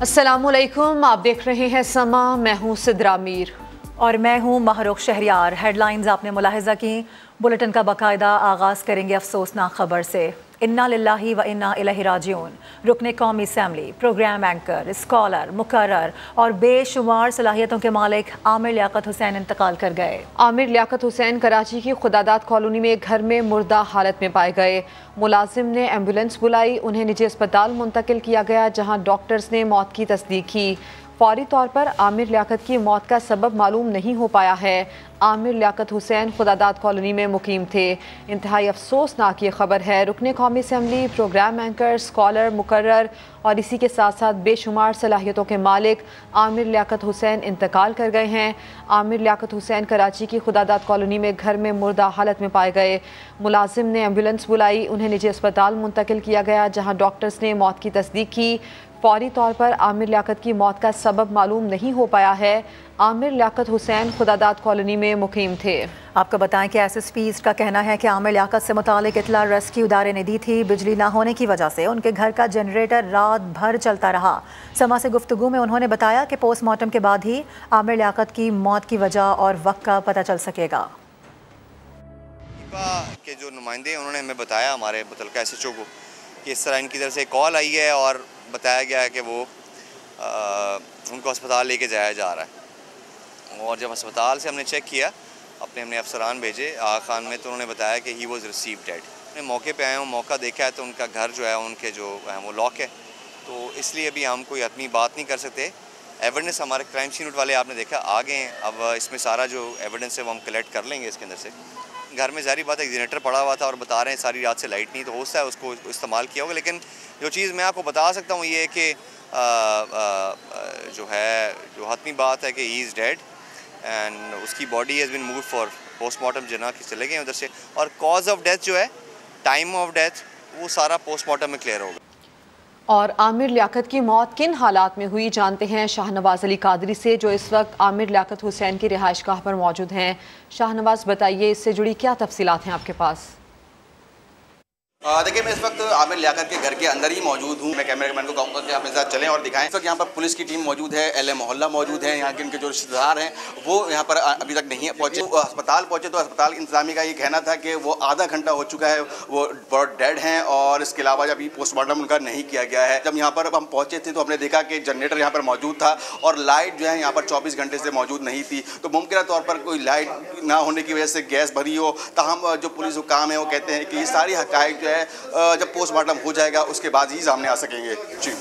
अस्सलामुअलैकुम, आप देख रहे हैं समा। मैं हूँ सिद्रा मीर और मैं हूँ महरुख शहरियार। हेडलाइंस आपने मुलाहिजा की। बुलेटिन का बाकायदा आगाज़ करेंगे अफसोसनाक खबर से। इन्ना लिल्लाही व इन्ना इलैहि राजिऊन। रुकने कौमी असम्बली, प्रोग्राम एंकर, स्कॉलर, मुकर्रर और बेशुमार सलाहियतों के मालिक आमिर लियाकत हुसैन इंतकाल कर गए। आमिर लियाकत हुसैन कराची की खुदादाद कॉलोनी में एक घर में मुर्दा हालत में पाए गए। मुलाजिम ने एम्बुलेंस बुलाई, उन्हें निजी अस्पताल मुंतकिल किया गया, जहां डॉक्टर्स ने मौत की तस्दीक की। फौरी तौर पर आमिर लियाकत की मौत का सबब मालूम नहीं हो पाया है। आमिर लियाकत हुसैन खुदादाद कॉलोनी में मुकीम थे। इंतहाई अफसोसनाक ये खबर है। रुकने कौमी असम्बली, प्रोग्राम एंकर, स्कॉलर, मुकर्रर और इसी के साथ साथ बेशुमार सलाहियतों के मालिक आमिर लियाकत हुसैन इंतकाल कर गए हैं। आमिर लियाकत हुसैन कराची की खुदादाद कॉलोनी में घर में मुर्दा हालत में पाए गए। मुलाजिम ने एम्बुलेंस बुलाई, उन्हें निजी अस्पताल मुंतकिल किया गया, जहाँ डॉक्टर्स ने मौत की तस्दीक की। फौरी तौर पर आमिर लियाकत की मौत का सबब मालूम नहीं हो पाया है। आमिर लियाकत हुसैन खुदादाद कॉलोनी में मुकीम थे। आपको बताएं कि SSP का कहना है कि आमिर लियाकत से मुतालिक इतला रेस्क्यू इदारे ने दी थी। बिजली ना होने की वजह से उनके घर का जनरेटर रात भर चलता रहा। समा से गुफ्तगू में उन्होंने बताया कि पोस्टमार्टम के बाद ही आमिर लियाकत की मौत की वजह और वक्त का पता चल सकेगा। के जो नुमाइंदे उन्होंने हमें बताया, हमारे मुतल्लिका SHO को, कि इस तरह इनकी तरफ से कॉल आई है और बताया गया है कि वो उनको अस्पताल लेके जाया जा रहा है। और जब अस्पताल से हमने चेक किया, हमने अफसरान भेजे आगा खान में, तो उन्होंने बताया कि ही वॉज रिसीव डेड। मैं मौके पे आया हूँ, मौका देखा है तो उनका घर जो है, उनके जो है वो लॉक है, तो इसलिए अभी हम कोई हतमी बात नहीं कर सकते। एविडेंस हमारे क्राइम सीन वाले आपने देखा आ गए हैं। अब इसमें सारा जो एविडेंस है वो हम कलेक्ट कर लेंगे इसके अंदर से। घर में ज़ाहिर बात है जनरेटर पड़ा हुआ था और बता रहे हैं सारी रात से लाइट नहीं, तो हो सकता है उसको इस्तेमाल किया होगा। लेकिन जो चीज़ मैं आपको बता सकता हूँ ये है कि जो हतमी बात है कि ही इज़ डेड एंड उसकी body has been moved for postmortem जना के चले गए उधर से। और कॉज ऑफ डेथ जो है, टाइम ऑफ डेथ, वो सारा पोस्टमार्टम में क्लियर होगा। और आमिर लियाकत की मौत किन हालात में हुई जानते हैं शाहनवाज अली कादरी से, जो इस वक्त आमिर लियाकत हुसैन की रिहाइशगाह पर मौजूद हैं। शाहनवाज, बताइए इससे जुड़ी क्या तफसीलात हैं आपके पास? देखिए, मैं इस वक्त आमिर लियाकत के घर के अंदर ही मौजूद हूँ। मैं कैमरामैन को कहूँगा कि आप मेरे साथ चलें और दिखाएं। इस वक्त यहाँ पर पुलिस की टीम मौजूद है, LA मोहल्ला मौजूद है, यहाँ के इनके जो रिश्तेदार हैं वो यहाँ पर अभी तक नहीं पहुँचे। वो अस्पताल पहुँचे तो अस्पताल इंतजामी का ये कहना था कि वो आधा घंटा हो चुका है, वो बहुत डेड हैं और इसके अलावा अभी पोस्टमार्टम उनका नहीं किया गया है। जब यहाँ पर हम पहुँचे थे तो हमने देखा कि जनरेटर यहाँ पर मौजूद था और लाइट जो है यहाँ पर 24 घंटे से मौजूद नहीं थी। तो मुमकिन तौर पर कोई लाइट ना होने की वजह से गैस भरी हो। ताहम जो पुलिस हुकाम है वो कहते हैं कि ये सारी हक़ाइक़ जो है जब पोस्टमार्टम हो जाएगा उसके बाद ही सामने आ सकेंगे। जी,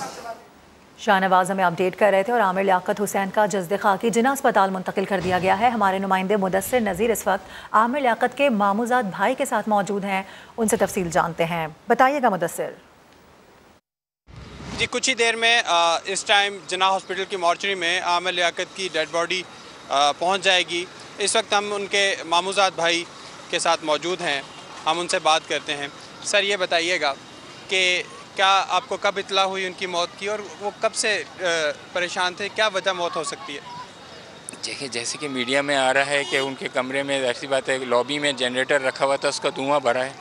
शाहनवाज हमें अपडेट कर रहे थे। और आमिर लियाकत हुसैन का जस्द खाकी जिना अस्पताल मुंतकिल कर दिया गया है। हमारे नुमाइंदे मुदस्सिर नज़ीर इस वक्त आमिर लियाकत के मामूजाद भाई के साथ मौजूद हैं, उनसे तफसील जानते हैं। बताइएगा मुदस्सिर। जी, कुछ ही देर में इस टाइम जिना हॉस्पिटल की मॉर्चरी में आमिर लियाकत की डेड बॉडी पहुँच जाएगी। इस वक्त हम उनके मामूजाद भाई के साथ मौजूद हैं, हम उनसे बात करते हैं। सर, ये बताइएगा कि क्या आपको कब इतला हुई उनकी मौत की और वो कब से परेशान थे, क्या वजह मौत हो सकती है? देखिए, जैसे कि मीडिया में आ रहा है कि उनके कमरे में ऐसी बात है, लॉबी में जनरेटर रखा हुआ था, उसका धुआं भरा है,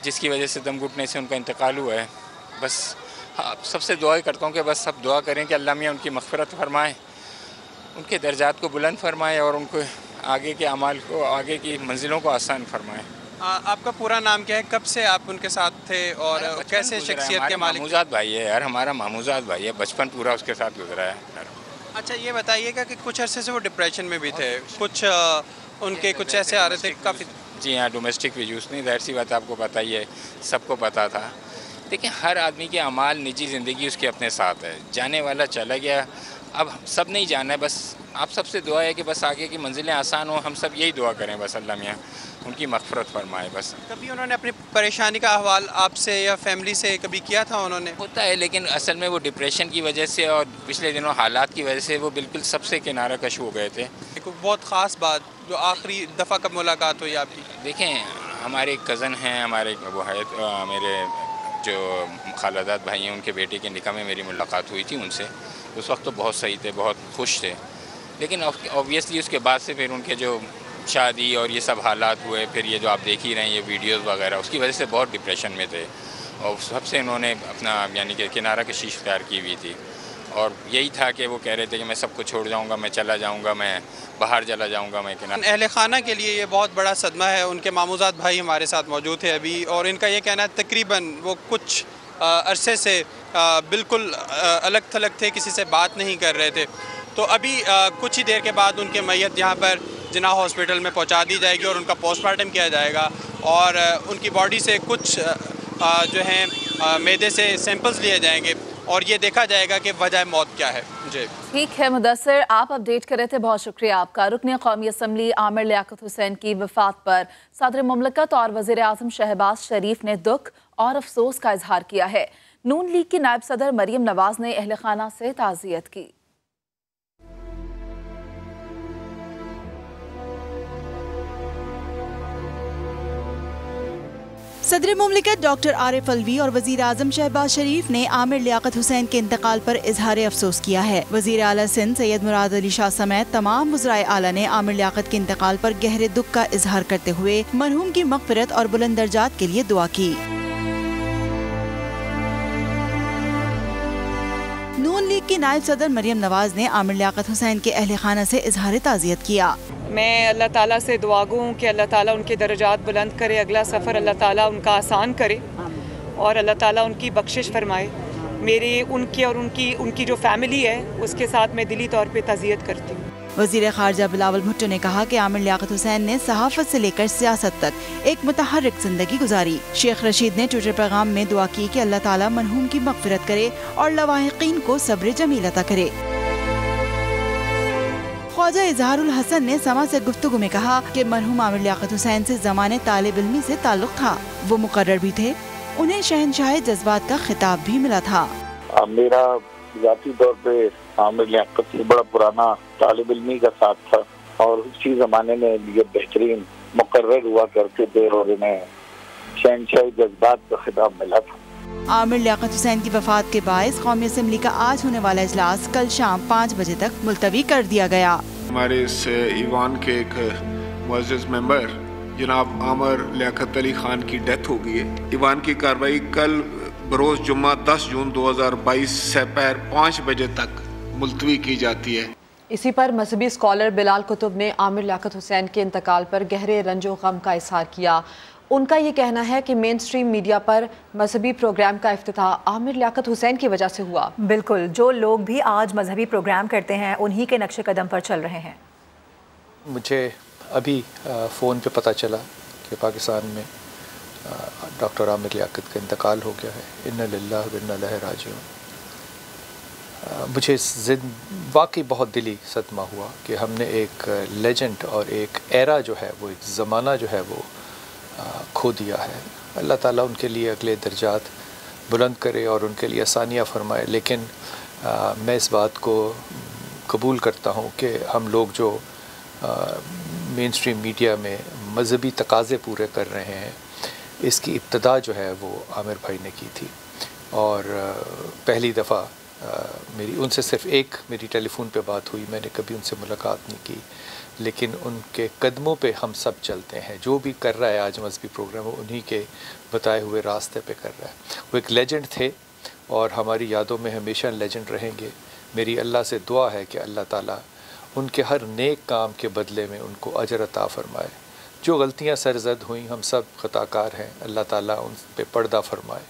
जिसकी वजह से दम घुटने से उनका इंतकाल हुआ है। बस हाँ, सबसे दुआ करता हूँ कि बस सब दुआ करें कि अल्लाह मियाँ उनकी मग़फ़िरत फरमाए, उनके दर्जात को बुलंद फरमाए और उनको आगे के अमाल को, आगे की मंजिलों को आसान फरमाए। आपका पूरा नाम क्या है, कब से आप उनके साथ थे और कैसे शख्सियत के मालिक? मामूजाद भाई है यार, हमारा मामूजाद भाई है, बचपन पूरा उसके साथ गुजरा है। अच्छा, ये बताइएगा कि कुछ अरसे से वो डिप्रेशन में भी थे, कुछ उनके कुछ ऐसे आ रहे थे काफ़ी? जी हाँ, डोमेस्टिक विजूस नहीं, ज़ाहिर सी बात आपको पता ही है, सबको पता था। देखिए, हर आदमी के अमाल, निजी ज़िंदगी उसके अपने साथ है, जाने वाला चला गया, अब सब नहीं जाना है। बस आप सबसे दुआ है कि बस आगे की मंजिलें आसान हो, हम सब यही दुआ करें, बस अल्लाह मियाँ उनकी मग़फ़िरत फरमाए। बस कभी उन्होंने अपनी परेशानी का अहवाल आपसे या फैमिली से कभी किया था? उन्होंने होता है, लेकिन असल में वो डिप्रेशन की वजह से और पिछले दिनों हालात की वजह से वो बिल्कुल सबसे किनारा कश हो गए थे। एक बहुत ख़ास बात, जो आखिरी दफ़ा कब मुलाकात हुई आपकी? देखें, हमारे एक कज़न हैं, हमारे वो है मेरे जो खालादाद भाई हैं, उनके बेटे के निकाह में मेरी मुलाकात हुई थी उनसे। उस वक्त तो बहुत सही थे, बहुत खुश थे, लेकिन ऑब्वियसली उसके बाद से फिर उनके जो शादी और ये सब हालात हुए, फिर ये जो आप देख ही रहे हैं ये वीडियोस वगैरह, उसकी वजह से बहुत डिप्रेशन में थे और सबसे इन्होंने अपना यानी कि किनारा कशी इख्तियार की हुई थी। और यही था कि वो कह रहे थे कि मैं सब कुछ छोड़ जाऊँगा, मैं चला जाऊँगा, मैं बाहर चला जाऊँगा, मैं किनारे। अहले खाना के लिए ये बहुत बड़ा सदमा है। उनके मामूजात भाई हमारे साथ मौजूद थे अभी, और इनका ये कहना है तकरीबन वो कुछ अरसे से बिल्कुल अलग थलग थे, किसी से बात नहीं कर रहे थे। तो अभी कुछ ही देर के बाद उनके मैयत यहाँ पर जिन्ना हॉस्पिटल में पहुँचा दी जाएगी और उनका पोस्टमार्टम किया जाएगा, और उनकी बॉडी से कुछ जो हैं मैदे से सैंपल्स लिए जाएंगे और ये देखा जाएगा कि वजह मौत क्या है। जी ठीक है मुदस्सिर, आप अपडेट कर रहे थे, बहुत शुक्रिया आपका। रुकन कौमी असम्बली आमिर लियाकत हुसैन की वफात पर सदर मुमलकत और वज़ीर आज़म शहबाज शरीफ ने दुख और अफसोस का इजहार किया है। नून लीग की नायब सदर मरीम नवाज ने अहले खाना से ताज़ियत की। सदर मुमलिकत डॉक्टर आरिफ अलवी और वज़ीर आज़म शहबाज शरीफ ने आमिर लियाकत हुसैन के इंतकाल पर इजहार अफसोस किया है। वज़ीर आला सिंध सैयद मुराद अली शाह समेत तमाम वज़राए आला ने आमिर लियाकत के इंतकाल पर गहरे दुख का इजहार करते हुए मरहूम की मग़फ़िरत और बुलंद दर्जात के लिए दुआ की। नून लीग की नायब सदर मरियम नवाज ने आमिर लियाकत हुसैन के अहले खाना से इजहार ताज़ियत किया। मैं अल्लाह ताला से दुआ गो हूँ कि अल्लाह ताला उनके दर्जात बुलंद करे, अगला सफ़र अल्लाह ताला उनका आसान करे और अल्लाह ताला उनकी बख्शिश फरमाए। मेरी उनकी और उनकी जो फैमिली है उसके साथ मैं दिली तौर पे ताज़ियत करती हूँ। वज़ीर ख़ारजा बिलावल भुट्टो ने कहा कि आमिर लियाकत हुसैन ने सहाफ़त से लेकर सियासत तक एक मुतहर्रिक ज़िंदगी गुजारी। शेख रशीद ने ट्विटर पैगाम में दुआ की कि अल्लाह ताला मरहूम की मग़फ़िरत करे और लवाहिक़ीन को सब्र जमील अता करे। ख्वाजा इजहारुल हसन ने समा से गुफ्तगू में कहा कि मरहूम आमिर लियाकत हुसैन से ज़माने तालिब इल्मी से ताल्लुक़ था, वो मुकर्रर भी थे, उन्हें शहनशाह जज्बात का खिताब भी मिला था। मेरा ज़ाती तौर पे आमिर लियाकत से बड़ा पुराना तालिब इल्मी का साथ था और उसी ज़माने में ये बेहतरीन मुकर्रर हुआ करते थे और इन्हें शहनशाह जज्बात का खिताब मिला था। आमिर लियाकत हुसैन की वफात के बायस कौमी असम्बली का आज होने वाला इजलास कल शाम 5 बजे तक मुलतवी कर दिया गया। हमारे इस ईवान के एक मुअज़्ज़ज़ मेंबर जनाब आमिर लियाकत अली खान की डेथ हो गई है। ईवान की कार्रवाई कल बरोज़ जुम्मा 10 जून 2022 सपहर 5 बजे तक मुलतवी की जाती है। इसी पर मजहबी स्कॉलर बिलाल कुतुब ने आमिर लियाकत हुसैन के इंतकाल पर गहरे रंजो गम का इजहार किया। उनका ये कहना है कि मेन स्ट्रीम मीडिया पर मजहबी प्रोग्राम का इफ्तिताह आमिर लियाकत हुसैन की वजह से हुआ। बिल्कुल, जो लोग भी आज मजहबी प्रोग्राम करते हैं उन्हीं के नक्शे कदम पर चल रहे हैं। मुझे अभी फ़ोन पे पता चला कि पाकिस्तान में डॉक्टर आमिर लियाकत का इंतकाल हो गया है। इन्ना लिल्लाहि व इन्ना इलैहि राजिऊन। मुझे वाकई बहुत दिली सदमा हुआ कि हमने एक लेजेंड और एक एरा जो है वो एक ज़माना जो है वो खो दिया है। अल्लाह ताला उनके लिए अगले दर्जात बुलंद करे और उनके लिए आसानियाँ फरमाए। लेकिन मैं इस बात को कबूल करता हूँ कि हम लोग जो मेन स्ट्रीम मीडिया में मजहबी तकाज़े पूरे कर रहे हैं, इसकी इब्तदा जो है वो आमिर भाई ने की थी। और पहली दफ़ा मेरी उनसे सिर्फ़ एक मेरी टेलीफोन पे बात हुई, मैंने कभी उनसे मुलाकात नहीं की, लेकिन उनके कदमों पे हम सब चलते हैं। जो भी कर रहा है आज मजहबी प्रोग्राम, वो उन्हीं के बताए हुए रास्ते पे कर रहा है। वो एक लेजेंड थे और हमारी यादों में हमेशा लेजेंड रहेंगे। मेरी अल्लाह से दुआ है कि अल्लाह ताला उनके हर नेक काम के बदले में उनको अजर अता फ़रमाए। जो गलतियाँ सरज़द हुई, हम सब ख़ताकार हैं, अल्लाह ताला उन पे पर्दा फ़रमाए,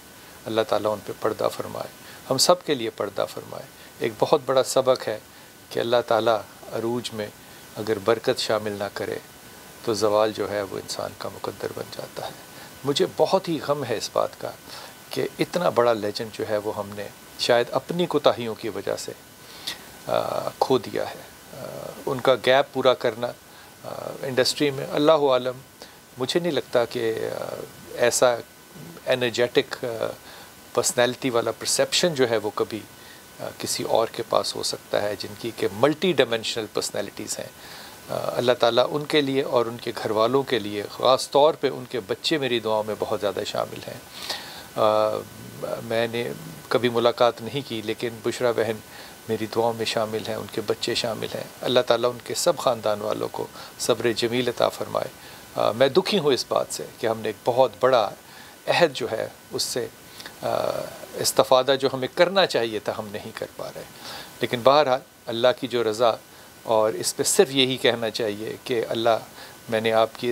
अल्लाह ताला उन पे पर्दा फ़रमाए, हम सब के लिए पर्दा फ़रमाए। एक बहुत बड़ा सबक है कि अल्लाह ताला अरूज में अगर बरकत शामिल ना करे तो ज़वाल जो है वो इंसान का मुकद्दर बन जाता है। मुझे बहुत ही गम है इस बात का कि इतना बड़ा लेजेंड जो है वो हमने शायद अपनी कोताहियों की वजह से खो दिया है। उनका गैप पूरा करना इंडस्ट्री में, अल्लाह आलम, मुझे नहीं लगता कि ऐसा एनर्जेटिक पर्सनैलिटी वाला परसेप्शन जो है वो कभी किसी और के पास हो सकता है, जिनकी के मल्टी डायमेंशनल पर्सनैलिटीज़ हैं। अल्लाह ताला उनके लिए और उनके घर वालों के लिए, ख़ास तौर पे उनके बच्चे मेरी दुआओं में बहुत ज़्यादा शामिल हैं। मैंने कभी मुलाकात नहीं की, लेकिन बुशरा बहन मेरी दुआओं में शामिल हैं, उनके बच्चे शामिल हैं। अल्लाह ताला उनके सब ख़ानदान वालों को सब्र जमील अता फ़रमाए। मैं दुखी हूँ इस बात से कि हमने एक बहुत बड़ा अहद जो है उससे इस्तिफ़ादा जो हमें करना चाहिए था हम नहीं कर पा रहे। लेकिन बहरहाल अल्लाह की जो रज़ा, और इस पे सिर्फ यही कहना चाहिए कि अल्लाह मैंने आपकी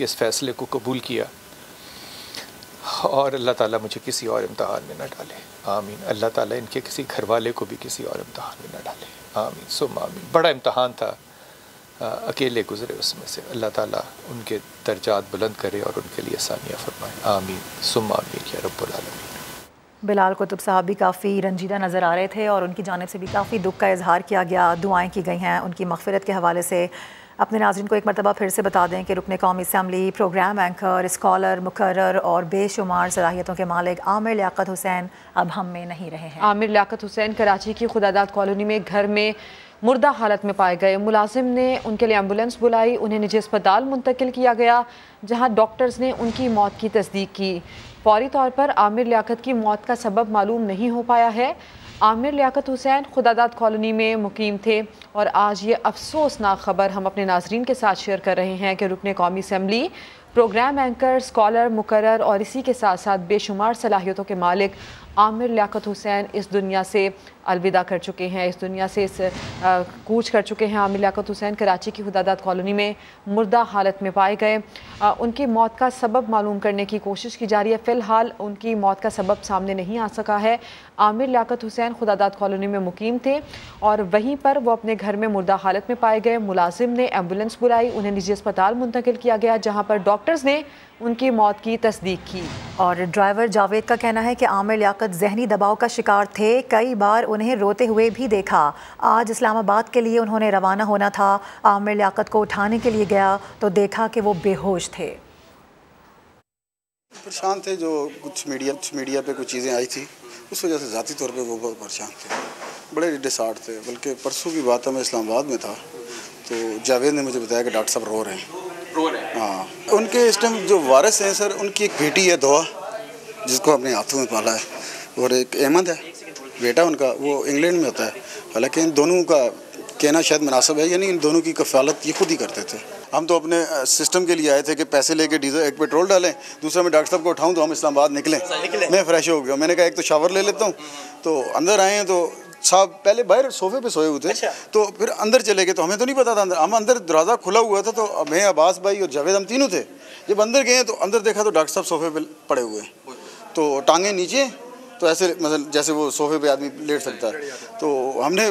इस फ़ैसले को कबूल किया और अल्लाह ताला मुझे किसी और इम्तहान में न डाले। आमीन। अल्लाह ताला इनके किसी घर वाले को भी किसी और इम्तहान में न डाले। आमीन सुम्मा आमीन। बड़ा इम्तहान था, अकेले गुज़रे उसमें से। अल्लाह ताला उनके दर्जात बुलंद करे और उनके लिए आसानियाँ फरमाए। आमीन सुम्मा आमीन या रब्बुल आलमीन। बिलाल कुतुब साहब भी काफ़ी रंजीदा नज़र आ रहे थे और उनकी जानिब से भी काफ़ी दुख का इजहार किया गया, दुआएं की गई हैं उनकी मग़फ़िरत के हवाले से। अपने नाज़रीन को एक मरतबा फिर से बता दें कि रुकने कौमी असम्बली, प्रोग्राम एंकर, स्कॉलर, मुकर्रर और बेशुमार सलाहियतों के मालिक आमिर लियाकत हुसैन अब हम में नहीं रहे हैं। आमिर लियाकत हुसैन कराची की खुदादाद कॉलोनी में घर में मुर्दा हालत में पाए गए। मुलाजिम ने उनके लिए एम्बुलेंस बुलाई, उन्हें निजी अस्पताल मुंतकिल किया गया जहां डॉक्टर्स ने उनकी मौत की तस्दीक की। फौरी तौर पर आमिर लियाकत की मौत का सबब मालूम नहीं हो पाया है। आमिर लियाकत हुसैन खुदादाद कॉलोनी में मुकीम थे और आज ये अफसोसनाक खबर हम अपने नाजरीन के साथ शेयर कर रहे हैं कि रुकने कौमी असम्बली, प्रोग्राम एंकर, स्कॉलर, मुकर्रर और इसी के साथ साथ बेशुमार सलाहियतों के मालिक आमिर लियाकत हुसैन इस दुनिया से अलविदा कर चुके हैं, इस दुनिया से कूच कर चुके हैं। आमिर लियाकत हुसैन कराची की खुदादाद कॉलोनी में मुर्दा हालत में पाए गए। उनकी मौत का सबब मालूम करने की कोशिश की जा रही है। फ़िलहाल उनकी मौत का सबब सामने नहीं आ सका है। आमिर लियाकत हुसैन खुदादाद कॉलोनी में मुकीम थे और वहीं पर वो अपने घर में मुर्दा हालत में पाए गए। मुलाजिम ने एम्बुलेंस बुलाई, उन्हें निजी अस्पताल मुंतकिल किया गया जहाँ पर डॉक्टर्स ने उनकी मौत की तस्दीक की। और ड्राइवर जावेद का कहना है कि आमिर लियाकत जहनी दबाव का शिकार थे, कई बार उन्हें रोते हुए भी देखा। आज इस्लामाबाद के लिए उन्होंने रवाना होना था। आमिर लियाकत को उठाने के लिए गया तो देखा कि वो बेहोश थे। परेशान थे, जो कुछ मीडिया पे कुछ चीज़ें आई थी उस वजह से ज़ाती तौर पे वो बहुत परेशान थे, बड़े डिसार्ट थे। बल्कि परसों की बात है, मैं इस्लामाबाद में था तो जावेद ने मुझे बताया कि डॉक्टर साहब रो रहे हैं। हाँ, उनके इस टाइम जो वारिस हैं सर, उनकी एक बेटी है दुआ, जिसको अपने हाथों में पाला है, और एक अहमद है बेटा उनका, वो इंग्लैंड में होता है। हालांकि इन दोनों का कहना शायद मुनासिब है, यानी इन दोनों की कफ़ालत ये खुद ही करते थे। हम तो अपने सिस्टम के लिए आए थे कि पैसे लेके डीजल एक पेट्रोल डालें, दूसरा मैं डॉक्टर साहब को उठाऊं तो हम इस्लामाबाद निकलें। मैं फ्रेश हो गया, मैंने कहा एक तो शावर ले लेता हूँ। तो अंदर आए हैं तो साहब पहले बाहर सोफे पे सोए हुए थे। तो फिर अंदर चले गए तो हमें तो नहीं पता था, हम अंदर दरवाज़ा खुला हुआ था तो मैं, अब्बास भाई और जावेद, हम तीनों थे। जब अंदर गए तो अंदर देखा तो डॉक्टर साहब सोफे पे पड़े हुए, तो टांगें नीचे, तो ऐसे मतलब जैसे वो सोफे पे आदमी लेट सकता है। तो हमने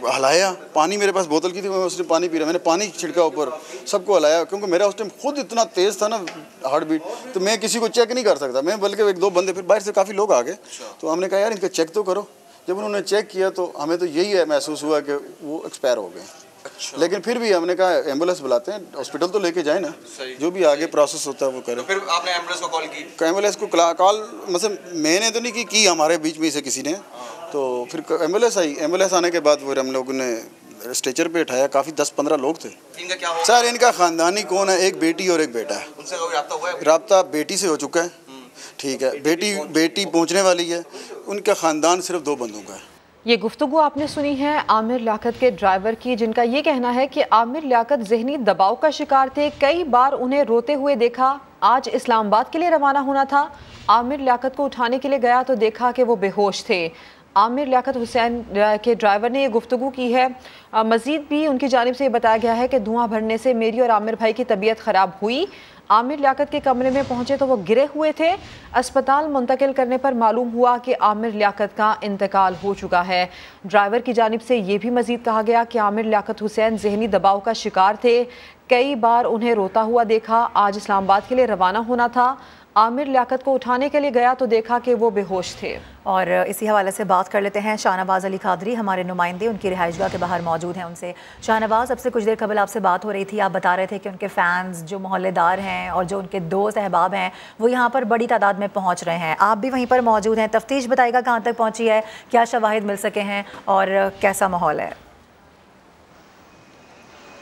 हलाया, पानी मेरे पास बोतल की थी, मैं उसने पानी पी रहा, मैंने पानी छिड़का ऊपर, सबको हलाया, क्योंकि मेरा उस टाइम खुद इतना तेज़ था ना हार्ट बीट, तो मैं किसी को चेक नहीं कर सकता। मैं बल्कि एक दो बंदे, फिर बाहर से काफ़ी लोग आ गए, तो हमने कहा यार इनका चेक तो करो। जब उन्होंने चेक किया तो हमें तो यही है महसूस हुआ कि वो एक्सपायर हो गए। लेकिन फिर भी हमने कहा एम्बुलेंस बुलाते हैं, हॉस्पिटल तो लेके जाए ना, जो भी आगे प्रोसेस होता है वो करें। तो फिर आपने एम्बुलेंस को कॉल की? एम्बुलेंस को कॉल मतलब मैंने तो नहीं की, हमारे बीच में से किसी ने। तो फिर एम्बुलेंस आई, एम्बुलेंस आने के बाद फिर हम लोगों ने स्ट्रेचर पे उठाया। काफ़ी 10-15 लोग थे। इनका क्या हो? सर इनका ख़ानदानी कौन है, एक बेटी और एक बेटा है। उनसे कोई रब्ता हुआ है? रब्ता बेटी से हो चुका है, ठीक है, बेटी पहुँचने वाली है। उनका ख़ानदान सिर्फ 2 बंदों का है। ये गुफ्तगू आपने सुनी है आमिर लियाकत के ड्राइवर की, जिनका ये कहना है कि आमिर लियाकत जहनी दबाव का शिकार थे, कई बार उन्हें रोते हुए देखा। आज इस्लामाबाद के लिए रवाना होना था। आमिर लियाकत को उठाने के लिए गया तो देखा कि वो बेहोश थे। आमिर लियाकत हुसैन के ड्राइवर ने ये गुफ्तगू की है। मज़ीद भी उनकी जानिब से ये बताया गया है कि धुआं भरने से मेरी और आमिर भाई की तबीयत ख़राब हुई। आमिर लियाकत के कमरे में पहुंचे तो वो गिरे हुए थे। अस्पताल मुंतकिल करने पर मालूम हुआ कि आमिर लियाकत का इंतकाल हो चुका है। ड्राइवर की जानिब से ये भी मज़ीद कहा गया कि आमिर लियाकत हुसैन जहनी दबाव का शिकार थे, कई बार उन्हें रोता हुआ देखा। आज इस्लामाबाद के लिए रवाना होना था। आमिर लियाकत को उठाने के लिए गया तो देखा कि वो बेहोश थे। और इसी हवाले से बात कर लेते हैं, शाहनवाज अली कादरी हमारे नुमाइंदे उनकी रिहाइशगाह के बाहर मौजूद हैं। उनसे शाहनवाज, अब से कुछ देर कबल आपसे बात हो रही थी, आप बता रहे थे कि उनके फ़ैन्स जो मोहल्लेदार हैं और जो उनके दोस्त अहबाब हैं वो यहाँ पर बड़ी तादाद में पहुँच रहे हैं। आप भी वहीं पर मौजूद हैं, तफ्तीश बताइएगा कहाँ तक पहुँची है, क्या शवाहिद मिल सके हैं और कैसा माहौल है?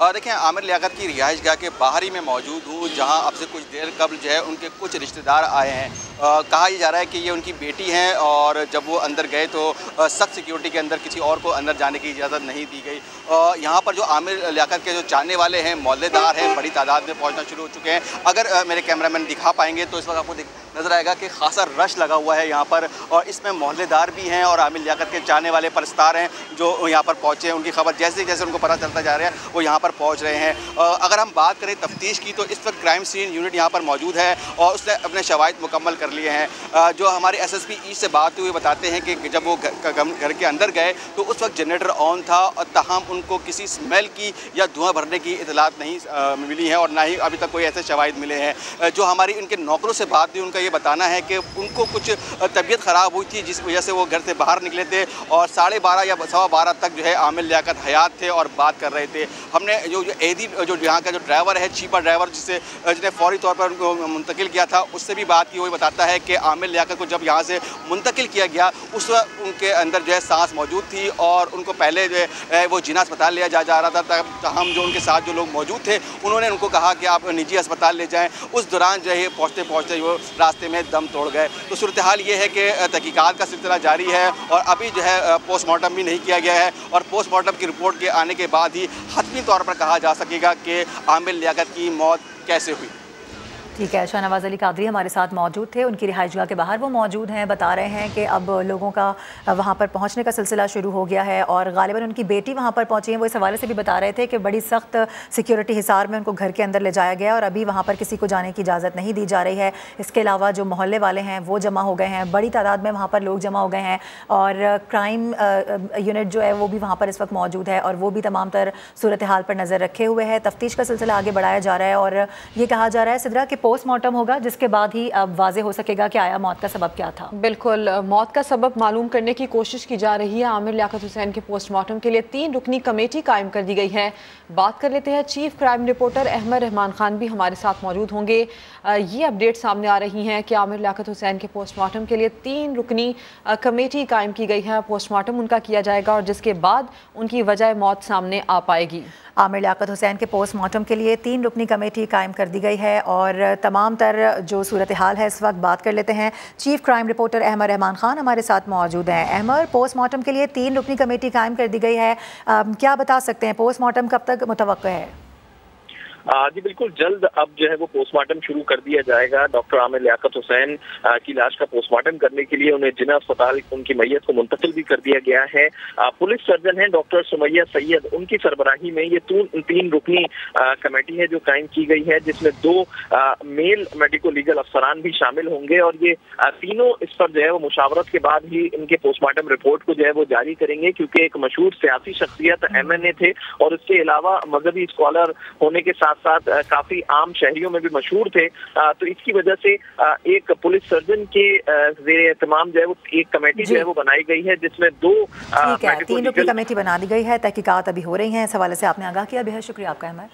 देखिए, आमिर लियाकत की रिहाइशगाह के बाहर ही मैं मौजूद हूँ, जहाँ अब से कुछ देर कबल जो है उनके कुछ रिश्तेदार आए हैं। कहा यह जा रहा है कि ये उनकी बेटी हैं और जब वो अंदर गए तो सख्त सिक्योरिटी के अंदर किसी और को अंदर जाने की इजाज़त नहीं दी गई। यहाँ पर जो आमिर लियाकत के जो चाहने वाले हैं, मोहल्लेदार हैं, बड़ी तादाद में पहुँचना शुरू हो चुके हैं। अगर मेरे कैमरामैन दिखा पाएंगे तो इस वक्त आपको नज़र आएगा कि खासा रश लगा हुआ है यहाँ पर, और इसमें मोहल्लेदार भी हैं और आमिर लियाकत के चाहने वाले परस्तार हैं जो यहाँ पर पहुँचे हैं। उनकी खबर जैसे जैसे उनको पता चलता जा रहा है वो यहाँ पर पहुँच रहे हैं। अगर हम बात करें तफ्तीश की तो इस वक्त क्राइम सीन यूनिट यहाँ पर मौजूद है और उसने अपने शवाहिद मुकम्मल कर लिए हैं। जो हमारे SSP ईस्ट से बात हुई बताते हैं कि जब वो घर के अंदर गए तो उस वक्त जनरेटर ऑन था और ताहम उनको किसी स्मेल की या धुआं भरने की इतलात नहीं मिली है और ना ही अभी तक कोई ऐसे शवाहिद मिले हैं। जो हमारी इनके नौकरों से बात हुई उनका ये बताना है कि उनको कुछ तबीयत ख़राब हुई थी जिस वजह से वो घर से बाहर निकले थे और 12:30 या 12:15 तक जो है आमिर लियाकत हयात थे और बात कर रहे थे। हमने जो एदी जो यहाँ का जो ड्राइवर है, चीपर ड्राइवर जिसने फौरी तौर पर उनको मुंतकिल किया था, उससे भी बात की। वही बताता है कि आमिर लियाकत को जब यहाँ से मुंतकिल किया गया उस वक्त उनके अंदर जो है सांस मौजूद थी और उनको पहले जो है वो जिना अस्पताल लिया जा रहा था। हम जो उनके साथ जो लोग मौजूद थे उन्होंने उनको कहा कि आप निजी अस्पताल ले जाएँ। उस दौरान जो है पहुँचते पहुँचते वो रास्ते में दम तोड़ गए। तो सूरत हाल ये है कि तहकीकात का सिलसिला जारी है और अभी जो है पोस्टमार्टम भी नहीं किया गया है और पोस्टमार्टम की रिपोर्ट के आने के बाद ही हतमी तौर पर कहा जा सकेगा कि आमिर लियाकत की मौत कैसे हुई। ठीक है, शाहनवाज अली कादरी हमारे साथ मौजूद थे, उनकी रिहाइशगाह के बाहर वो मौजूद हैं। बता रहे हैं कि अब लोगों का वहाँ पर पहुँचने का सिलसिला शुरू हो गया है और गालिबन उनकी बेटी वहाँ पर पहुँची है। वो इस हवाले से भी बता रहे थे कि बड़ी सख्त सिक्योरिटी हिसार में उनको घर के अंदर ले जाया गया और अभी वहाँ पर किसी को जाने की इजाज़त नहीं दी जा रही है। इसके अलावा जो मोहल्ले वाले हैं वो जमा हो गए हैं, बड़ी तादाद में वहाँ पर लोग जमा हो गए हैं और क्राइम यूनिट जो है वो भी वहाँ पर इस वक्त मौजूद है और वो भी तमाम तर सूरत हाल पर नज़र रखे हुए है। तफ्तीश का सिलसिला आगे बढ़ाया जा रहा है और ये कहा जा रहा है सिद्रा कि पोस्टमार्टम होगा जिसके बाद ही अब वाजे हो सकेगा कि आया मौत का सबब क्या था। बिल्कुल, मौत का सबब मालूम करने की कोशिश की जा रही है। आमिर लियाकत हुसैन के पोस्टमार्टम के लिए 3 रुकनी कमेटी कायम कर दी गई है। बात कर लेते हैं, chief crime reporter Ahmad Rahman Khan भी हमारे साथ मौजूद होंगे। ये अपडेट सामने आ रही हैं कि आमिर लियाकत हुसैन के पोस्टमार्टम के लिए 3 रुकनी कमेटी कायम की गई है। पोस्टमार्टम उनका किया जाएगा और जिसके बाद उनकी वजह मौत सामने आ पाएगी। आमिर लियाकत हुसैन के पोस्टमार्टम के लिए 3 रुकनी कमेटी कायम कर दी गई है और तमाम तर जो सूरत हाल है इस वक्त बात कर लेते हैं। Chief crime reporter Ahmad Rahman Khan हमारे साथ मौजूद हैं। अहमद, पोस्टमार्टम के लिए 3 रुकनी कमेटी कायम कर दी गई है, क्या बता सकते हैं पोस्टमार्टम कब तक मुतवक्किल है? जी बिल्कुल, जल्द अब जो है वो पोस्टमार्टम शुरू कर दिया जाएगा। डॉक्टर आमिर लियाकत हुसैन की लाश का पोस्टमार्टम करने के लिए उन्हें जिना अस्पताल उनकी मैयत को मुंतकिल भी कर दिया गया है। पुलिस सर्जन हैं डॉक्टर सुमैया सैयद, उनकी सरबराही में ये 3 रुकनी कमेटी है जो कायम की गई है, जिसमें 2 मेल मेडिको लीगल अफसरान भी शामिल होंगे और ये तीनों इस पर जो है वो मुशावरत के बाद ही इनके पोस्टमार्टम रिपोर्ट को जो है वो जारी करेंगे, क्योंकि एक मशहूर सियासी शख्सियत MNA थे और इसके अलावा मजहबी स्कॉलर होने के साथ काफी आम शहरियों में भी मशहूर थे। तो इसकी वजह से एक पुलिस सर्जन के ज़ेरे एहतमाम जो है वो एक कमेटी जो है वो बनाई गई है, जिसमें 3 रुकनी कमेटी बना दी गई है। तहकीकात अभी हो रही हैं। इस हवाले से आपने आगाह किया, बेहद शुक्रिया आपका अहमद।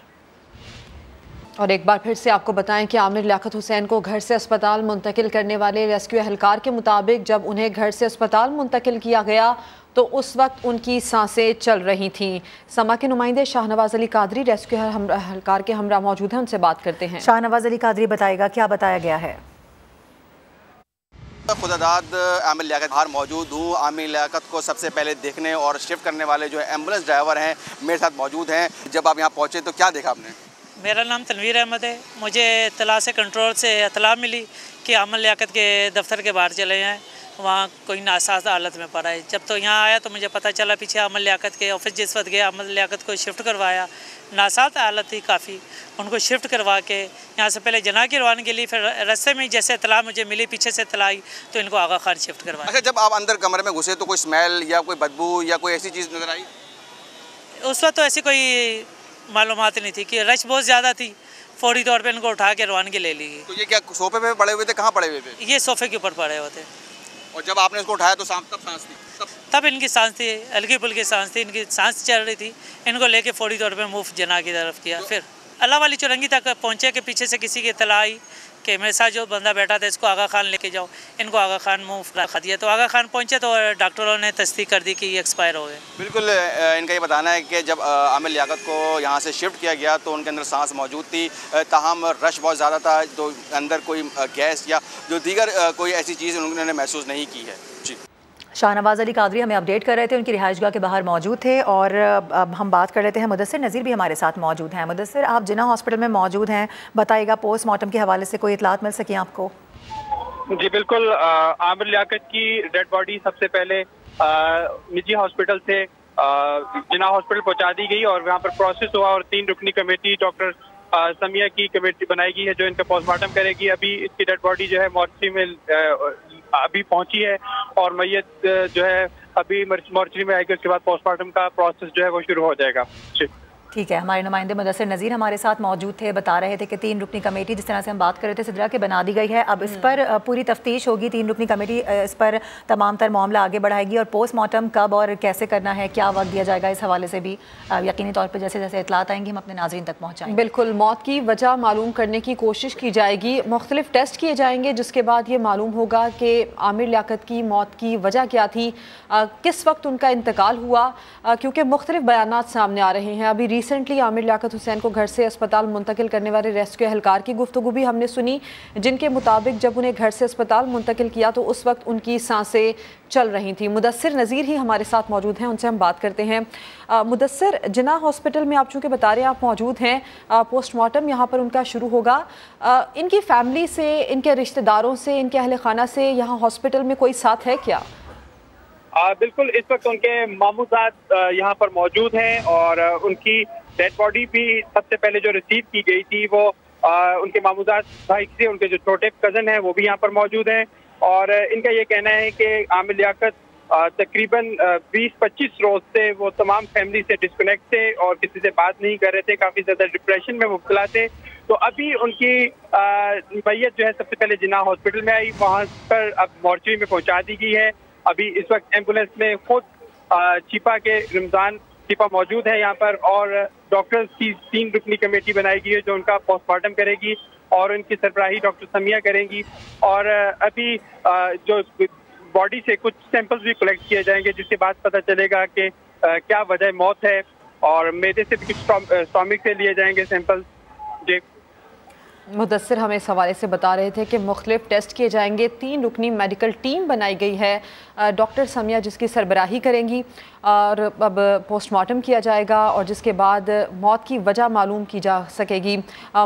और एक बार फिर से आपको बताएं कि आमिर लियाकत हुसैन को घर से अस्पताल मुंतकिल करने वाले रेस्क्यू एहलकार के मुताबिक जब उन्हें घर से अस्पताल मुंतकिल किया गया तो उस वक्त उनकी सांसें चल रही थीं। समा के नुमाइंदे शाहनवाज अली कादरी रेस्क्यू एहलकार के हमरा मौजूद हैं, उनसे बात करते हैं। शाहनवाज अली कादरी बताएगा क्या बताया गया है। खुदादाद आमिर लियाकत बाहर मौजूद हूँ। आमिर लियाकत को सबसे पहले देखने और शिफ्ट करने वाले जो एम्बुलेंस ड्राइवर हैं मेरे साथ मौजूद हैं। जब आप यहाँ पहुँचे तो क्या देखा आपने? मेरा नाम तनवीर अहमद है। मुझे इत्तला से कंट्रोल से इत्तला मिली कि आमिर लियाकत के दफ्तर के बाहर चले हैं, वहाँ कोई नासाज हालत में पड़ा है। जब तो यहाँ आया तो मुझे पता चला पीछे आमिर लियाकत के ऑफिस जिस वक्त गया आमिर लियाकत को शिफ्ट करवाया। नासाज हालत थी काफ़ी, उनको शिफ्ट करवा के यहाँ से पहले जना की रवानगी ली, फिर रास्ते में जैसे इत्तला मुझे मिली पीछे से इत्तला आई तो इनको आगा खान शिफ्ट करवाया। अच्छा, जब आप अंदर कमरे में घुसे तो कोई स्मेल या कोई बदबू या कोई ऐसी चीज़ नज़र आई? उस वक्त तो ऐसी कोई मालूमात नहीं थी कि रश बहुत ज़्यादा थी। फौरी तौर पे इनको उठा के रवानगी ले ली। तो ये क्या सोफे पे पड़े हुए थे? कहाँ पड़े हुए थे? ये सोफे के ऊपर पड़े हुए थे। और जब आपने इसको उठाया तो तब सांस थी? तब इनकी सांस थी, हल्की फुल्की सांस थी, इनकी सांस चल रही थी। इनको लेके फौरी तौर पे मूव जना की तरफ किया। फिर अल्लाह वाली चुरंगी तक पहुँचे कि पीछे से किसी की इत्तला आई कि मेरे साथ जो बंदा बैठा था इसको आगा खान लेके जाओ, इनको आगा खान मुँह रखा दिया। तो आगा खान पहुँचे तो डॉक्टरों ने तस्दीक कर दी कि ये एक्सपायर हो गए। बिल्कुल, इनका ये बताना है कि जब आमिर लियाकत को यहाँ से शिफ्ट किया गया तो उनके अंदर सांस मौजूद थी, ताहम रश बहुत ज़्यादा था, तो अंदर कोई गैस या जो दीगर कोई ऐसी चीज़ उन्होंने महसूस नहीं की है। जी, शाहनवाज अली कादरी हमें अपडेट कर रहे थे, उनकी रिहाइशगाह के बाहर मौजूद थे। और अब हम बात कर लेते हैं, मुदस्सिर नज़ीर भी हमारे साथ मौजूद हैं। मुदस्सिर, आप जिन्ना हॉस्पिटल में मौजूद हैं, बताइएगा पोस्टमार्टम के हवाले से कोई इतलात मिल सकी आपको? जी बिल्कुल, आमिर लियाकत की डेड बॉडी सबसे पहले निजी हॉस्पिटल से जिन्ना हॉस्पिटल पहुँचा दी गई और वहाँ पर प्रोसेस हुआ और 3 रुकनी कमेटी डॉक्टर समिया की कमेटी बनाई गई है जो इनका पोस्टमार्टम करेगी। अभी इसकी डेड बॉडी जो है मॉर्चरी में अभी पहुंची है और मैयत जो है अभी मॉर्चरी में आएगी, उसके बाद पोस्टमार्टम का प्रोसेस जो है वो शुरू हो जाएगा। ठीक है, हमारे नुमाइंदे मुदस्सिर नज़ीर हमारे साथ मौजूद थे, बता रहे थे कि 3 रुकनी कमेटी जिस तरह से हम बात कर रहे थे सिद्रा के बना दी गई है। अब इस पर पूरी तफ्तीश होगी, 3 रुकनी कमेटी इस पर तमाम तर मामला आगे बढ़ाएगी और पोस्टमार्टम कब और कैसे करना है, क्या वक्त दिया जाएगा, इस हवाले से भी यकीनी तौर पर जैसे जैसे इतलात आएंगी हम अपने नाज़रीन तक पहुँचाएंगे। बिल्कुल, मौत की वजह मालूम करने की कोशिश की जाएगी, मुख्तलिफ टेस्ट किए जाएंगे जिसके बाद ये मालूम होगा कि आमिर लियाकत की मौत की वजह क्या थी, किस वक्त उनका इंतकाल हुआ, क्योंकि मुख्तलिफ बयानात सामने आ रहे हैं। अभी रिसेंटली आमिर लियाकत हुसैन को घर से अस्पताल मुंतकिल करने वाले रेस्क्यू एहलकार की गुफ्तगू भी हमने सुनी, जिनके मुताबिक जब उन्हें घर से अस्पताल मुंतकिल किया तो उस वक्त उनकी सांसें चल रही थी। मुदस्सिर नज़ीर ही हमारे साथ मौजूद हैं, उनसे हम बात करते हैं। मुदस्सिर, जिन्ना हॉस्पिटल में आप चूँकि बता रहे हैं आप मौजूद हैं, पोस्टमार्टम यहाँ पर उनका शुरू होगा, इनकी फैमिली से, इनके रिश्तेदारों से, इनके अहल खाना से यहाँ हॉस्पिटल में कोई साथ है क्या? बिल्कुल, इस वक्त उनके मामूजात यहाँ पर मौजूद हैं और उनकी डेड बॉडी भी सबसे पहले जो रिसीव की गई थी वो उनके मामूजात भाई से, उनके जो छोटे कज़न हैं वो भी यहाँ पर मौजूद हैं। और इनका ये कहना है कि आमिर लियाकत तकरीबन 20-25 रोज से वो तमाम फैमिली से डिस्कनेक्ट थे और किसी से बात नहीं कर रहे थे, काफ़ी ज़्यादा डिप्रेशन में मुब्तला थे। तो अभी उनकी मैयत जो है सबसे पहले जिन्ना हॉस्पिटल में आई, वहाँ पर अब मॉर्चरी में पहुँचा दी गई है। अभी इस वक्त एम्बुलेंस में खुद चिपा के रमज़ान चिपा मौजूद है यहाँ पर और डॉक्टर्स की 3 रुकनी कमेटी बनाई गई है जो उनका पोस्टमार्टम करेगी और उनकी सरबराही डॉक्टर समिया करेंगी। और अभी जो बॉडी से कुछ सैंपल्स भी कलेक्ट किए जाएंगे जिसके बाद पता चलेगा कि क्या वजह मौत है और मैदे से भी कुछ स्टॉमिक से लिए जाएंगे सैंपल्स। जी, मुदस्सिर हमें इस हवाले से बता रहे थे कि मुख्तलिफ टेस्ट किए जाएंगे, 3 रुकनी मेडिकल टीम बनाई गई है, डॉक्टर समिया जिसकी सरबराही करेंगी और अब पोस्टमार्टम किया जाएगा और जिसके बाद मौत की वजह मालूम की जा सकेगी।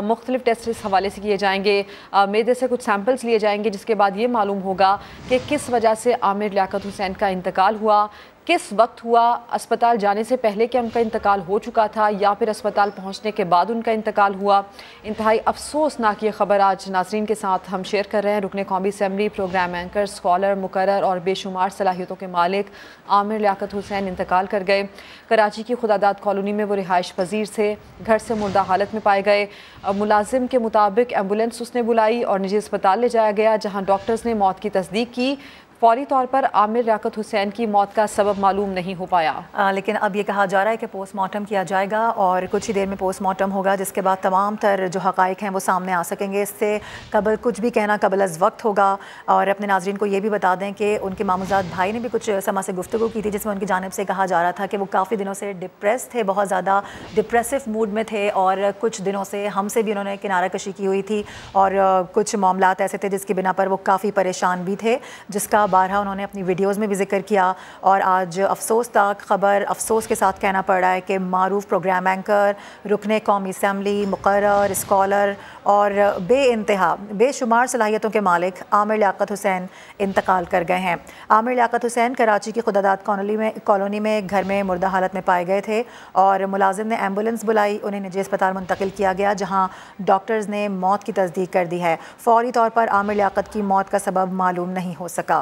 मुख्तलिफ टेस्ट इस हवाले से किए जाएंगे, मैदे से कुछ सैंपल्स लिए जाएंगे जिसके बाद ये मालूम होगा कि किस वजह से आमिर लियाकत हुसैन का इंतकाल हुआ, किस वक्त हुआ, अस्पताल जाने से पहले क्या उनका इंतकाल हो चुका था या फिर अस्पताल पहुंचने के बाद उनका इंतकाल हुआ। इंतहाई अफसोसनाक ये खबर आज नाजरीन के साथ हम शेयर कर रहे हैं। रुकने कौमी असम्बली, प्रोग्राम एंकर, स्कॉलर, मुकर्रर और बेशुमार सलाहियतों के मालिक आमिर लियाकत हुसैन इंतकाल कर गए। कराची की खुदादाद कॉलोनी में वो रिहाइश पजीर से घर से मुर्दा हालत में पाए गए। मुलाजिम के मुताबिक एम्बुलेंस उसने बुलाई और निजी अस्पताल ले जाया गया जहाँ डॉक्टर्स ने मौत की तस्दीक की। फौरी तौर पर आमिर लियाकत हुसैन की मौत का सबब मालूम नहीं हो पाया, लेकिन अब ये कहा जा रहा है कि पोस्टमार्टम किया जाएगा और कुछ ही देर में पोस्टमार्टम होगा जिसके बाद तमाम तर जो हक़ाइक़ हैं वो सामने आ सकेंगे। इससे कबल कुछ भी कहना कबल अज़ वक्त होगा। और अपने नाज़रीन को ये भी बता दें कि उनके मामूज़ात भाई ने भी कुछ समय से गुफ्तगू की थी जिसमें उनकी जानिब से कहा जा रहा था कि वो काफ़ी दिनों से डिप्रेस थे, बहुत ज़्यादा डिप्रेसिव मूड में थे और कुछ दिनों से हमसे भी उन्होंने किनारा कशी की हुई थी और कुछ मामलात ऐसे थे जिसकी बिना पर वो काफ़ी परेशान भी थे, जिसका बारहा उन्होंने अपनी वीडियोज़ में भी जिक्र किया। और आज अफसोसनाक खबर, अफसोस के साथ कहना पड़ रहा है कि मारूफ प्रोग्राम एंकर, रुकने कौमी असम्बली, मुकर्रर, स्कॉलर और बेइंतहा बेशुमार सलाहियतों के मालिक आमिर लियाकत हुसैन इंतकाल कर गए हैं। आमिर लियाकत हुसैन कराची की खुदादाद कॉलोनी में घर में मुर्दा हालत में पाए गए थे और मुलाजिम ने एम्बुलेंस बुलाई, उन्हें निजी अस्पताल मुंतकिल किया गया जहाँ डॉक्टर्स ने मौत की तस्दीक कर दी है। फौरी तौर पर आमिर लियाकत की मौत का सबब मालूम नहीं हो सका।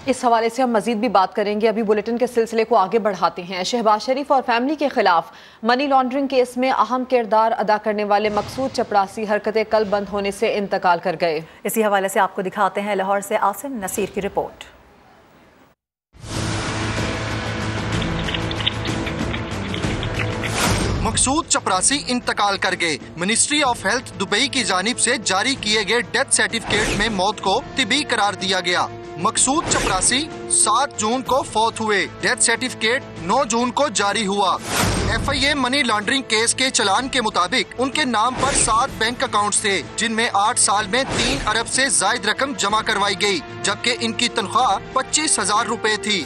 इस हवाले से हम मजीद भी बात करेंगे। अभी बुलेटिन के सिलसिले को आगे बढ़ाते हैं। शहबाज शरीफ और फैमिली के खिलाफ मनी लॉन्ड्रिंग केस में अहम किरदार अदा करने वाले मकसूद चपरासी हरकतें कल बंद होने से इंतकाल कर गए। इसी हवाले से आपको दिखाते हैं लाहौर से आसिम नसीर की रिपोर्ट। मकसूद चपरासी इंतकाल कर गए। मिनिस्ट्री ऑफ हेल्थ दुबई की जानिब से जारी किए गए डेथ सर्टिफिकेट में मौत को तिबी करार दिया गया। मकसूद चपरासी 7 जून को फौत हुए। डेथ सर्टिफिकेट 9 जून को जारी हुआ। FIA मनी लॉन्ड्रिंग केस के चलान के मुताबिक उनके नाम पर 7 बैंक अकाउंट्स थे, जिनमें 8 साल में 3 अरब से जायद रकम जमा करवाई गई, जबकि इनकी तनख्वाह 25,000 रुपए थी।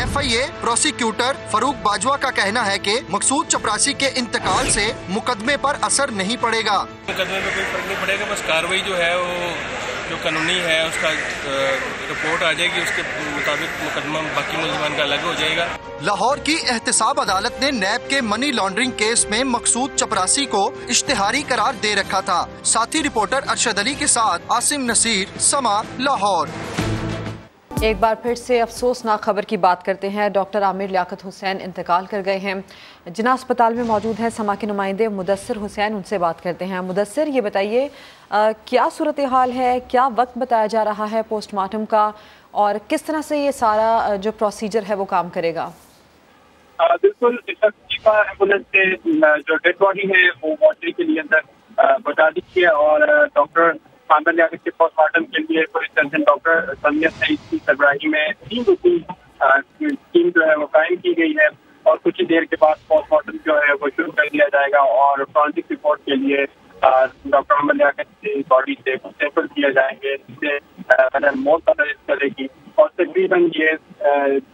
FIA प्रोसिक्यूटर फरूक बाजवा का कहना है कि मकसूद चपरासी के इंतकाल से मुकदमे पर असर नहीं पड़ेगा। मुकदमे में कोई फर्क नहीं पड़ेगा, बस कार्रवाई जो है वो जो कानूनी है उसका रिपोर्ट आ जाएगी, उसके मुताबिक मुकदमा बाकी मुलजमान का अलग हो जाएगा। लाहौर की एहतसाब अदालत ने नैब के मनी लॉन्ड्रिंग केस में मकसूद चपरासी को इश्तिहारी करार दे रखा था। साथी रिपोर्टर अरशद अली के साथ आसिम नसीर, समा, लाहौर। एक बार फिर से अफसोसनाक खबर की बात करते हैं। डॉक्टर आमिर लियाकत हुसैन इंतकाल कर गए हैं। जिना अस्पताल में मौजूद हैं समा के नुमाइंदे मुदस्सिर हुसैन, उनसे बात करते हैं। मुदस्सिर, ये बताइए क्या सूरत हाल है, क्या वक्त बताया जा रहा है पोस्टमार्टम का, और किस तरह से ये सारा जो प्रोसीजर है वो काम करेगा? बिल्कुल, एम्बुलेंस से जो डेड बॉडी है वो मॉर्चरी के लिए अंदर पहुंचा दी है और डॉक्टर आमिर लियाकत के पोस्टमार्टम के लिए पुलिस सर्जन डॉक्टर समीयत सईद की सरबराही में टीम जो है वो कायम की गई है और कुछ ही देर के बाद पोस्टमार्टम जो है वो शुरू कर दिया जाएगा और फॉरेंसिक रिपोर्ट के लिए डॉक्टर आमिर लियाकत की बॉडी से सैंपल किए जाएंगे, जिससे मौत पता चलेगी और तकरीबन ये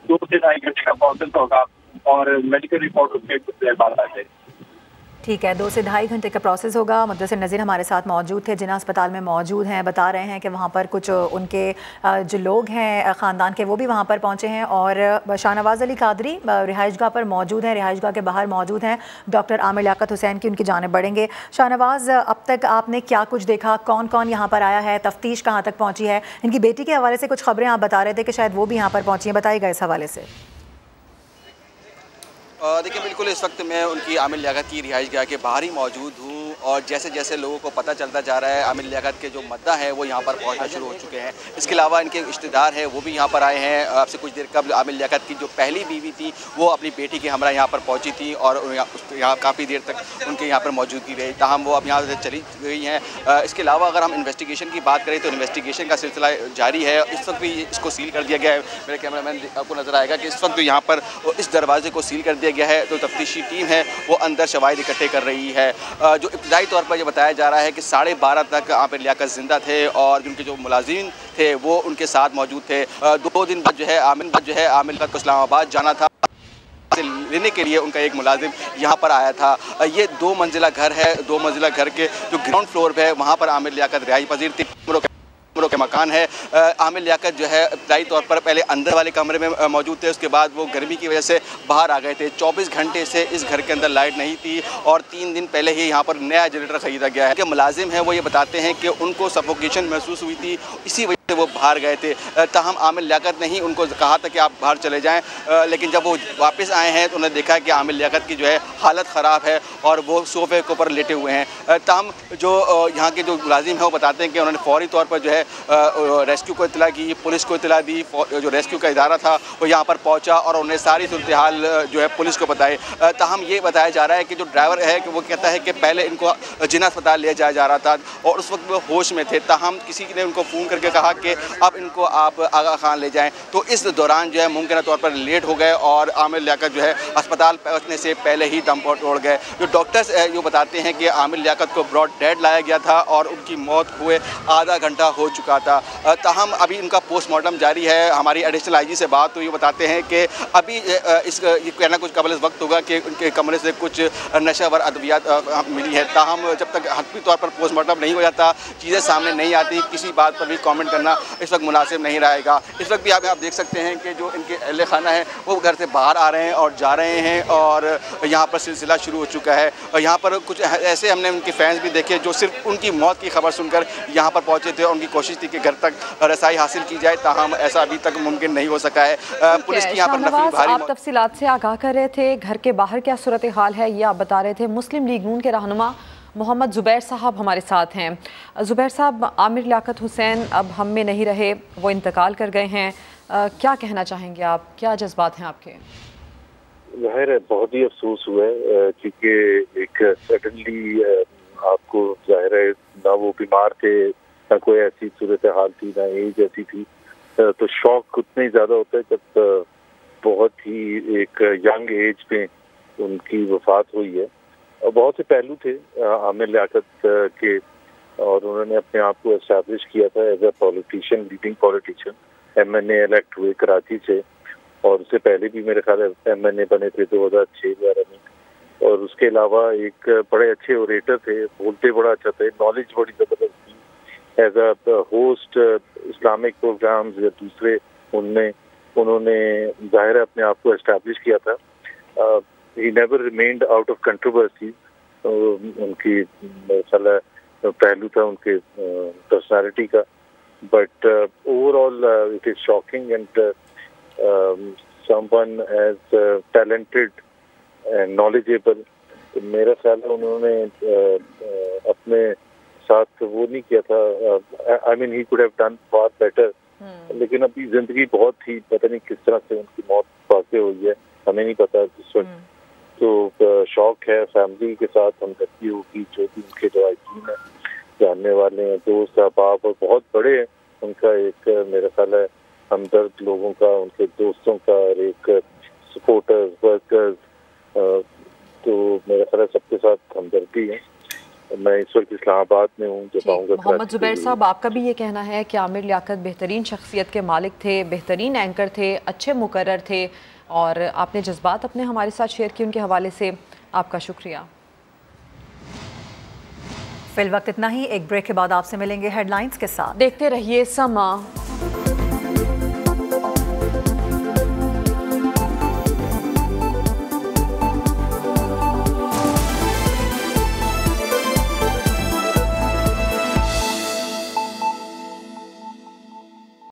2 से 2.5 घंटे का प्रोसेस होगा और मेडिकल रिपोर्ट उसके कुछ देर बाद आ जाएगी। ठीक है, 2 से 2.5 घंटे का प्रोसेस होगा। मुदस्सिर नज़ीर हमारे साथ मौजूद थे, जिना अस्पताल में मौजूद हैं, बता रहे हैं कि वहाँ पर कुछ उनके जो लोग हैं ख़ानदान के वो भी वहाँ पर पहुँचे हैं और शाहनवाज़ अली कादरी रिहाइशगाह पर मौजूद हैं, रिहाइशगाह के बाहर मौजूद हैं। डॉक्टर आमिर लियाकत हुसैन की उनकी जानिब बढ़ेंगे। शाहनवाज़, अब तक आपने क्या कुछ देखा, कौन कौन यहाँ पर आया है, तफ्तीश कहाँ तक पहुँची है? इनकी बेटी के हवाले से कुछ खबरें आप बता रहे थे कि शायद वो भी यहाँ पर पहुँची हैं, बताइएगा इस हवाले से। देखिए, बिल्कुल इस वक्त मैं उनकी आमिर लियाकत की रिहाइशगाह के बाहर ही मौजूद हूँ और जैसे जैसे लोगों को पता चलता जा रहा है आमिर लियाकत के जो मद्दा है वो यहाँ पर पहुँचना शुरू हो चुके हैं। इसके अलावा इनके रिश्तेदार हैं वो भी यहाँ पर आए हैं। आपसे कुछ देर कबल आमिर लियाकत की जो पहली बीवी थी वो अपनी बेटी के हमरा यहाँ पर पहुँची थी और यहाँ काफ़ी देर तक उनके यहाँ पर मौजूदगी रही, ताहम वो अब यहाँ से चली गई हैं। इसके अलावा अगर हम इन्वेस्टिगेशन की बात करें तो इन्वेस्टिगेशन का सिलसिला जारी है। इस वक्त भी इसको सील कर दिया गया है। मेरे कैमरामैन आपको नज़र आएगा कि इस वक्त यहाँ पर इस दरवाजे को सील कर दिया गया है, तो तफ्तीशी टीम है वो अंदर शवाहिद इकट्ठे कर रही है। जो इब्तदाई तौर पर यह बताया जा रहा है कि 12:30 तक आमिर लियाकत जिंदा थे और जिनके जो मुलाजिम थे वो उनके साथ मौजूद थे। 2 दिन बाद जो है आमिर लियाकत को इस्लामाबाद जाना था, लेने के लिए उनका एक मुलाजिम यहाँ पर आया था। ये 2 मंजिला घर है। 2 मंजिला घर के जो ग्राउंड फ्लोर पे है वहाँ पर आमिर लियाकत रिहाइश पजीर थी के मकान है। आमिर लियाकत जो है इब्तदाई तौर पर पहले अंदर वाले कमरे में मौजूद थे, उसके बाद वो गर्मी की वजह से बाहर आ गए थे। 24 घंटे से इस घर के अंदर लाइट नहीं थी और 3 दिन पहले ही यहाँ पर नया जनरेटर ख़रीदा गया है। कि मुलाजिम हैं वो ये बताते हैं कि उनको सफोकेशन महसूस हुई थी, इसी वजह से वो बाहर गए थे। ताहम आमिर लियाकत ने ही उनको कहा था कि आप बाहर चले जाएँ, लेकिन जब वो वापस आए हैं तो उन्होंने देखा कि आमिर लियाकत की जो है हालत ख़राब है और वो सोफे के ऊपर लेटे हुए हैं। ताहम जो यहाँ के जो मुलाजिम हैं वो बताते हैं कि उन्होंने फौरी तौर पर जो है रेस्क्यू को इतला की, पुलिस को इतला दी। जो रेस्क्यू का इदारा था वो यहाँ पर पहुँचा और उन्हें सारी सूरत हाल जो है पुलिस को बताई। ताहम ये बताया जा रहा है कि जो ड्राइवर है कि वो कहता है कि पहले इनको जिना अस्पताल ले जाया जा रहा था और उस वक्त वो होश में थे। ताहम किसी ने उनको फ़ोन करके कहा कि अब इनको आप आगा खान ले जाएँ, तो इस दौरान जो है मुमकिन तौर पर लेट हो गए और आमिर लियाकत जो है अस्पताल पहुँचने से पहले ही दम तोड़ गए। जो डॉक्टर्स ये बताते हैं कि आमिर लियाकत को ब्रॉड डेड लाया गया था और उनकी मौत हुए आधा घंटा हो चुका था। ताहम अभी उनका पोस्टमार्टम जारी है। हमारी एडिशनल आईजी से बात हुई, वो बताते हैं कि अभी ये कहना कुछ कबल इस वक्त होगा कि उनके कमरे से कुछ नशावर अद्वियात मिली है। ताहम जब तक हतमी तौर पर पोस्टमार्टम नहीं हो जाता, चीज़ें सामने नहीं आती, किसी बात पर भी कमेंट करना इस वक्त मुनासिब नहीं रहेगा। इस वक्त भी आप देख सकते हैं कि जो इनके अहले खाना है वो घर से बाहर आ रहे हैं और जा रहे हैं और यहाँ पर सिलसिला शुरू हो चुका है। और यहाँ पर कुछ ऐसे हमने उनके फैंस भी देखे जो सिर्फ उनकी मौत की खबर सुनकर यहाँ पर पहुँचे थे और उनकी कोशिश थी कि घर तक रसाई हासिल की जाए, ताहम ऐसा अभी तक मुमकिन नहीं हो सका है। पुलिस की यहाँ पर नफरी भारी। आप तफसीलात से आगाह कर रहे थे, घर के बाहर क्या सूरत हाल है ये आप बता रहे थे। मुस्लिम लीग नून के रहनुमा मोहम्मद ज़ुबैर साहब हमारे साथ हैं। ज़ुबैर साहब, आमिर लियाकत हुसैन अब हम में नहीं रहे, वो इंतकाल कर गए हैं, क्या कहना चाहेंगे आप, क्या जज्बात हैं आपके? जाहिर है बहुत ही अफसोस हुआ है क्योंकि एक सडनली आपको जाहिर है ना वो बीमार थे, ना कोई ऐसी सूरत हाल थी, ना एज ऐसी थी, तो शॉक उतना ही ज़्यादा होता है जब बहुत ही एक यंग एज पे उनकी वफात हुई है। और बहुत से पहलू थे आमिर लियाकत के, और उन्होंने अपने आप को एस्टैब्लिश किया था as a politician, leading politician. MNA elect हुए कराची से, और उससे पहले भी मेरे ख्याल MNA बने थे 2006-11 में। और उसके अलावा एक बड़े अच्छे ओरेटर थे, बोलते बड़ा अच्छा थे, नॉलेज बड़ी ज़बरदस्त थी। As a host Islamic programmes या दूसरे उनमें उन्होंने ज़ाहिर अपने आप को एस्टैब्लिश किया था। He never remained out of controversy. उनकी ख्याल पहलू था उनके पर्सनालिटी का, but overall it is shocking and someone as talented and knowledgeable। तो मेरा ख्याल है उन्होंने अपने साथ वो नहीं किया था। I mean he could have done far better। लेकिन अभी जिंदगी बहुत ही पता नहीं किस तरह से उनकी मौत वाक़ई हुई है, हमें नहीं पता इस वक्त। तो शौक है, फैमिली के साथ हमदर्दी होगी, जो भी उनके जो आइकीन है, जानने वाले हैं, दोस्त अहबाब और बहुत बड़े हैं, उनका एक मेरा ख्याल है हमदर्द लोगों का, उनके दोस्तों का, एक सपोर्टर्स, वर्कर्स, तो मेरा ख्याल है सबके साथ हमदर्दी है। मैं इस वक्त इस्लामाबाद में हूँ, जब आऊँगा। मोहम्मद जुबैर साहब, आपका भी ये कहना है कि आमिर लियाकत बेहतरीन शख्सियत के मालिक थे, बेहतरीन एंकर थे, अच्छे मुकर्रर थे, और आपने जज्बात अपने हमारे साथ शेयर किए, उनके हवाले से आपका शुक्रिया। फिल वक्त इतना ही, एक ब्रेक के बाद आपसे मिलेंगे हेडलाइंस के साथ। देखते रहिए समा।